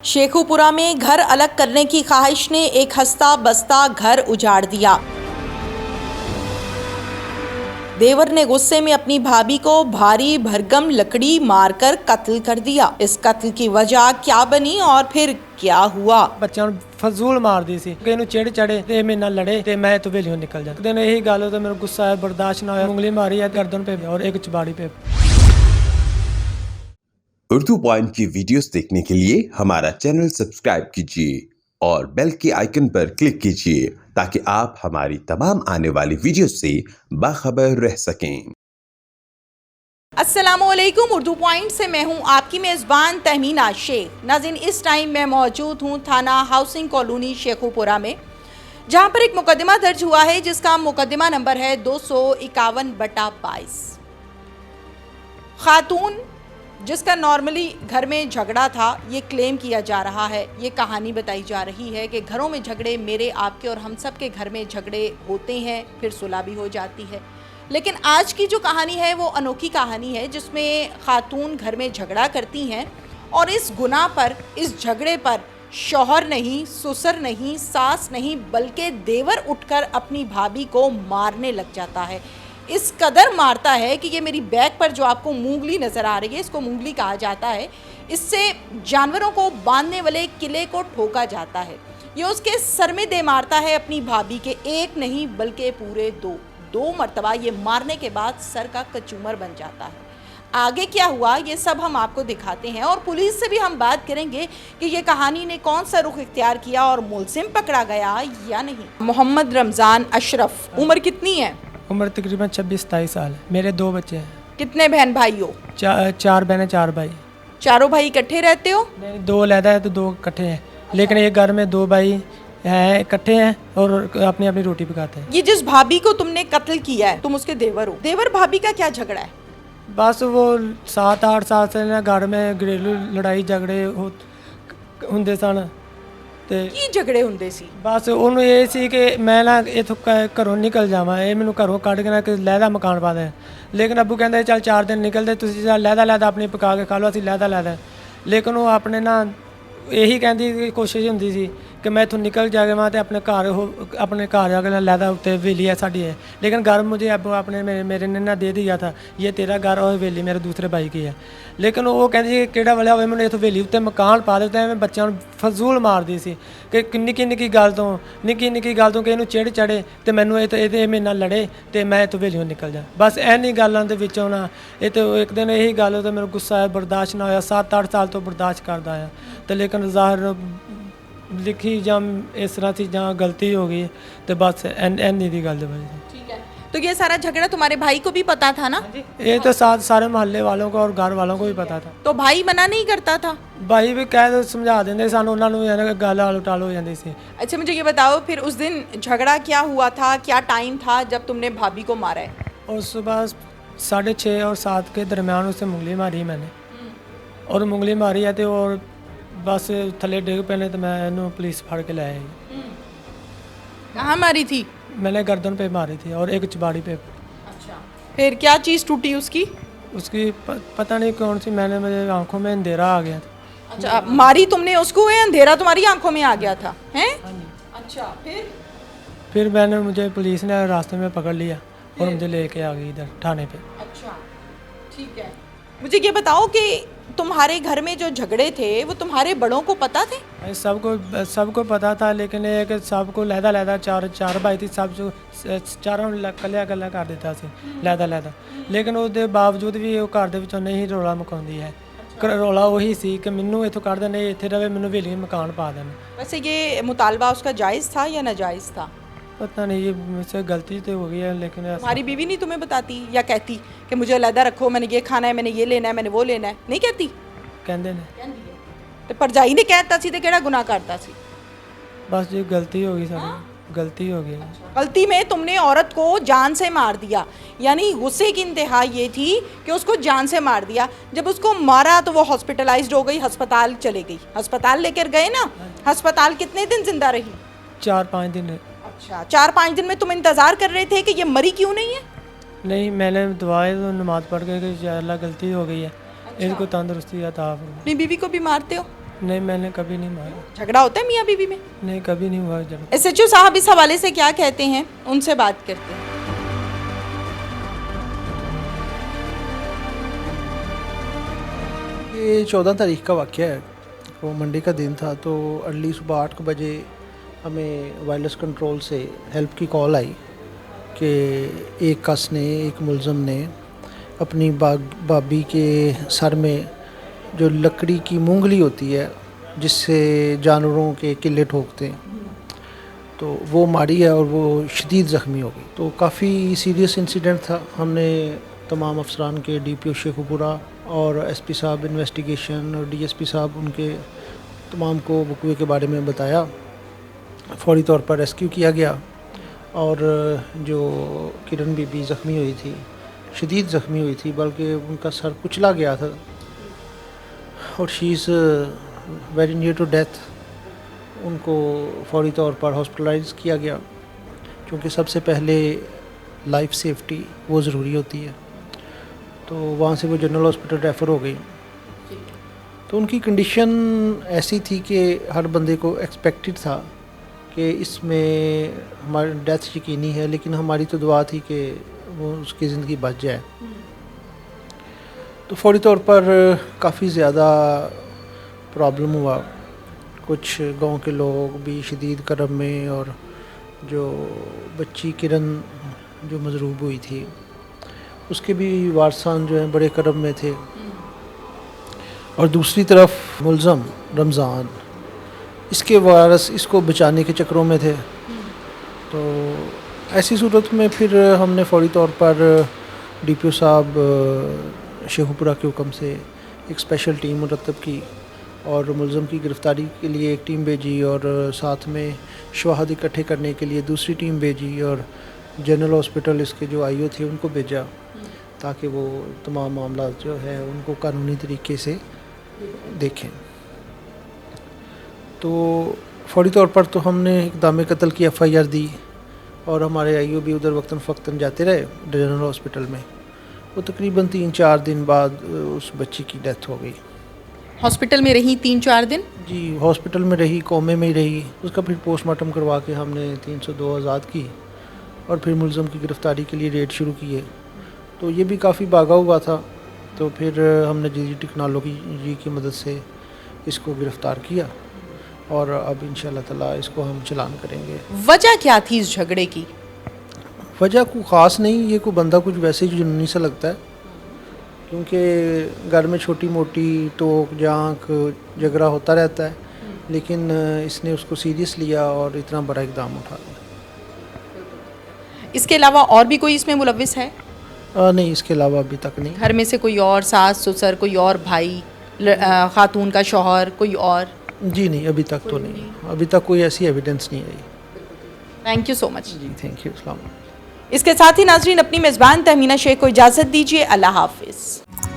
शेखुपुरा में घर अलग करने की ख्वाहिश ने एक हंसता बसता घर उजाड़ दिया। देवर ने गुस्से में अपनी भाभी को भारी भरकम लकड़ी मारकर कत्ल कर दिया। इस कत्ल की वजह क्या बनी और फिर क्या हुआ? ਬੱਚਿਆਂ ਨੂੰ ਫਜ਼ੂਲ ਮਾਰਦੀ ਸੀ ਕਿ ਇਹਨੂੰ ਚਿੜ ਚੜੇ ਤੇ ਮੇਰੇ ਨਾਲ ਲੜੇ ਤੇ ਮੈਂ ਤੋਂ ਵੇਲਿਓ ਨਿਕਲ ਜਾ। ਦਿਨ ਇਹੀ ਗੱਲ ਤੇ ਮੈਨੂੰ ਗੁੱਸਾ ਆਇਆ, ਬਰਦਾਸ਼ਤ ਨਾ ਹੋਇਆ, ਉਂਗਲੀ मारी है गर्दन पे और एक चबाड़ी पे। उर्दू पॉइंट की वीडियोस देखने के लिए हमारा चैनल सब्सक्राइब कीजिए और बेल के आइकन पर क्लिक कीजिए ताकि आप हमारी तमाम आने वाली वीडियो से बाखबर रह सकें। अस्सलामुअलैकुम, उर्दू पॉइंट से मैं हूं आपकी मेज़बान तहमीना शेख। नाज़रीन, इस टाइम मैं मौजूद हूं थाना हाउसिंग कॉलोनी शेखुपुरा में, जहां पर एक मुकदमा दर्ज हुआ है जिसका मुकदमा नंबर है 251/22। खातून जिसका नॉर्मली घर में झगड़ा था, ये क्लेम किया जा रहा है, ये कहानी बताई जा रही है कि घरों में झगड़े, मेरे आपके और हम सब के घर में झगड़े होते हैं, फिर सुलह भी हो जाती है। लेकिन आज की जो कहानी है वो अनोखी कहानी है जिसमें खातून घर में झगड़ा करती हैं और इस गुनाह पर, इस झगड़े पर शौहर नहीं, ससुर नहीं, सास नहीं, बल्कि देवर उठकर अपनी भाभी को मारने लग जाता है। इस कदर मारता है कि ये मेरी बैक पर जो आपको मूंगली नज़र आ रही है, इसको मूंगली कहा जाता है, इससे जानवरों को बांधने वाले किले को ठोका जाता है। ये उसके सर में दे मारता है अपनी भाभी के, एक नहीं बल्कि पूरे दो मर्तबा ये मारने के बाद सर का कचूमर बन जाता है। आगे क्या हुआ ये सब हम आपको दिखाते हैं और पुलिस से भी हम बात करेंगे कि ये कहानी ने कौन सा रुख इख्तियार किया और मुलजिम पकड़ा गया या नहीं। मोहम्मद रमज़ान अशरफ, उम्र कितनी है? उम्र तकरीबन 26-27 साल है। मेरे 2 बच्चे हैं। कितने बहन भाई हो? 4 बहनें 4 भाई। चारों भाई इकट्ठे रहते हो? नहीं, 2 अलहदा है तो 2 इकट्ठे हैं, लेकिन एक घर में 2 भाई हैं, इकट्ठे हैं और अपनी अपनी रोटी पकाते हैं। ये जिस भाभी को तुमने कत्ल किया है, तुम उसके देवर हो, देवर भाभी का क्या झगड़ा है? बस वो 7-8 साल से ना घर में घरेलू लड़ाई झगड़े ਹੁੰਦੇ ਸਨ ਤੇ ਕੀ ਝਗੜੇ ਹੁੰਦੇ ਸੀ? ਬਸ ਉਹਨੂੰ ਇਹ ਸੀ ਕਿ ਮੈਂ ਨਾ ਇੱਥੋਂ ਘਰੋਂ ਨਿਕਲ ਜਾਵਾਂ, ਇਹ ਮੈਨੂੰ ਘਰੋਂ ਕੱਢ ਕੇ ਨਾ ਕਿ ਲਹਿਦਾ ਮਕਾਨ ਪਾ ਦੇ। ਲੇਕਿਨ ਅੱਬੂ ਕਹਿੰਦੇ ਚੱਲ 4 ਦਿਨ ਨਿਕਲਦੇ, ਤੁਸੀਂ ਚੱਲ ਲਹਿਦਾ ਆਪਣੀ ਪਕਾ ਕੇ ਖਾ ਲਓ, ਅਸੀਂ ਲਹਿਦਾ। ਲੇਕਿਨ ਉਹ ਆਪਣੇ ਨਾ ਇਹੀ ਕਹਿੰਦੀ ਕੋਸ਼ਿਸ਼ ਹੁੰਦੀ ਸੀ कि मैं इतों निकल जाएगा तो अपने घर जाकर लैदा उत्ते हवेली है साड़ी है। लेकिन घर मुझे अब अपने मेरे ने ना दे दिया था, ये तेरा घर और हवेली मेरे दूसरे भाई की है। लेकिन वो कहती किहड़ा वाला होवे मैंने इतों हवेली उत्ते मकान पा दे। मैं बच्चों फजूल मारदी सी कि निक्की गल तो कि इहनूं चिड़ चढ़े तो मैनूं ये मेरे नाल लड़े तो मैं इतों हवेलियों निकल जा। बस इन्हीं गल्लां दे विचों ना तो एक दिन यही गल तो मेरा गुस्सा आया, बर्दाश्त ना होया, 7-8 साल तो बर्दाश्त करदा आया। तो लेकिन ज़ाहिर लिखी जां इस तरह थी जहाँ गलती हो गई तो बस एनी दी गल वजह। ठीक है, तो ये सारा झगड़ा तुम्हारे भाई को भी पता था ना? ये तो सारे मोहल्ले वालों को और घर वालों को भी पता था। तो भाई मना नहीं करता था? भाई भी कह समझा देंगे सानू, उन्होंने गल आल उटाल हो जाती सी। अच्छा, मुझे ये बताओ फिर उस दिन झगड़ा क्या हुआ था, क्या टाइम था जब तुमने भाभी को मारा है? और सुबह 6:30 और 7 के दरमियान उससे मुंगली मारी मैंने, और मुंगली मारी है तो और बस थले डिग पे तो मैं इन्हों पुलिस फड़ के ले आई। कहाँ मारी थी? मैंने गर्दन पे मारी थी और एक चबाड़ी पे। अच्छा, फिर क्या चीज़ टूटी उसकी? पता नहीं कौन सी, मैंने मेरे आंखों में अंधेरा आ गया था। अच्छा, मारी तुमने उसको है, अंधेरा तुम्हारी आंखों में आ गया था हैं? अच्छा, फिर मैंने मुझे पुलिस ने रास्ते में पकड़ लिया और मुझे लेके आ गई इधर थाने पे। अच्छा, ठीक है। मुझे ये बताओ कि तुम्हारे घर में जो झगड़े थे वो तुम्हारे बड़ों को पता थे? सबको पता था, लेकिन एक सबको लहदा 4 भाई थी, सब जो चारों कलिया कर देता सी लहदा। लेकिन उसके बावजूद भी वो घर दे विचों नहीं रौला मुकाउंदी है। रौला वही सी कि मैनू इत्थों कढ़ दे, नहीं इत्थे रवे, मैनू हवेली मकान पा देन। वैसे ये मुतालबा उसका जायज़ था या नाजायज़ था? पता नहीं, ये मुझसे गलती तो हो गई है। लेकिन हमारी बीवी नहीं तुम्हें बताती या कहती कि मुझे अलहदा रखो, मैंने ये खाना है, मैंने ये लेना है, मैंने वो लेना है? नहीं कहती? कहते ने तो भरजाई ने कहता सी तो केड़ा गुनाह करता सी? बस जी गलती हो गई, सारी गलती हो गई। गलती में तुमने औरत को जान से मार दिया, यानी गुस्से की इंतहा ये थी कि उसको जान से मार दिया। जब उसको मारा तो वो हॉस्पिटलाइज्ड हो गई, अस्पताल चले गई। अस्पताल लेकर गए ना, अस्पताल कितने दिन जिंदा रही? 4-5 दिन। अच्छा, 4-5 दिन में तुम इंतज़ार कर रहे थे कि ये मरी क्यों नहीं है? नहीं, मैंने दुआएं तो नमाज पढ़ के कि अल्लाह गलती हो गई है, इनको तंदुरुस्ती अता फरमाए। अपनी बीवी को भी मारते हो? नहीं, मैंने कभी नहीं मारा। झगड़ा होता है मियाँ बीवी में? नहीं, कभी नहीं हुआ झगड़ा। एसएचओ साहब इस हवाले से क्या कहते हैं, उनसे बात करते हैं। ये 14 तारीख का वाक़या है। वो मंडे का दिन था, तो अर्ली सुबह 8 बजे हमें वायरलेस कंट्रोल से हेल्प की कॉल आई कि एक कस ने, एक मुलज़म ने अपनी भाभी के सर में जो लकड़ी की मूंगली होती है जिससे जानवरों के किले ठोकते हैं, तो वो मारी है और वो शदीद ज़ख्मी हो गई। तो काफ़ी सीरियस इंसिडेंट था। हमने तमाम अफसरान के DPO शेखुपुरा और SP साहब इन्वेस्टिगेशन और DSP साहब उनके तमाम को वक़ूए के बारे में बताया। फ़ौरी तौर पर रेस्क्यू किया गया और जो किरण बीबी ज़ख्मी हुई थी, शदीद ज़ख्मी हुई थी, बल्कि उनका सर कुचला गया था और she is very near to death. उनको फ़ौरी तौर पर हॉस्पिटलाइज़ किया गया, क्योंकि सबसे पहले लाइफ सेफ्टी वो ज़रूरी होती है। तो वहाँ से वो जनरल हॉस्पिटल रेफ़र हो गई। तो उनकी कंडीशन ऐसी थी कि हर बंदे को एक्सपेक्टेड था कि इसमें हमारी डेथ यकीनी है, लेकिन हमारी तो दुआ थी कि वो उसकी ज़िंदगी बच जाए। तो फ़ौरी तौर पर काफ़ी ज़्यादा प्रॉब्लम हुआ। कुछ गांव के लोग भी शदीद करब में, और जो बच्ची किरण जो मजरूब हुई थी उसके भी वारसान जो हैं बड़े करब में थे। और दूसरी तरफ मुलज़म रमज़ान, इसके वारस इसको बचाने के चक्रों में थे। तो ऐसी सूरत में फिर हमने फ़ौरी तौर पर DPO साहब शेखुपुरा के हुक्म से एक स्पेशल टीम मुरतब की और मुलज़म की गिरफ़्तारी के लिए एक टीम भेजी, और साथ में शवाहद इकट्ठे करने के लिए दूसरी टीम भेजी, और जनरल हॉस्पिटल इसके जो IO थे उनको भेजा, ताकि वो तमाम मामला जो है उनको कानूनी तरीके से देखें। तो फ़ौरी तौर पर तो हमने इक़दाम कत्ल की FIR दी, और हमारे IO भी उधर वक्तन फ़क्तन जाते रहे जनरल हॉस्पिटल में। वो तकरीबन 3-4 दिन बाद उस बच्ची की डेथ हो गई। हॉस्पिटल में रही 3-4 दिन? जी, हॉस्पिटल में रही, कोमे में ही रही। उसका फिर पोस्टमार्टम करवा के हमने 302 आज़ाद की, और फिर मुलज़म की गिरफ़्तारी के लिए रेड शुरू किए। तो ये भी काफ़ी भागा हुआ था, तो फिर हमने जदीद टेक्नोलॉजी की मदद से इसको गिरफ़्तार किया, और अब इंशाअल्लाह ताला इसको हम चालान करेंगे। वजह क्या थी इस झगड़े की? वजह कोई ख़ास नहीं, ये कोई बंदा कुछ वैसे ही जुनूनी सा लगता है, क्योंकि घर में छोटी मोटी टोक जांक झगड़ा होता रहता है, लेकिन इसने उसको सीरियस लिया और इतना बड़ा इक़दाम उठा लिया। इसके अलावा और भी कोई इसमें मुलव्विस है? नहीं, इसके अलावा अभी तक नहीं। घर में से कोई और, सास ससुर, कोई और भाई, खातून का शौहर, कोई और? जी नहीं, अभी तक तो नहीं। अभी तक कोई ऐसी एविडेंस नहीं आई। Thank you so much. जी, थैंक यू। अस्सलाम वालेकुम। इसके साथ ही नाजरीन, अपनी मेज़बान तहमीना शेख को इजाज़त दीजिए। अल्लाह हाफिज़।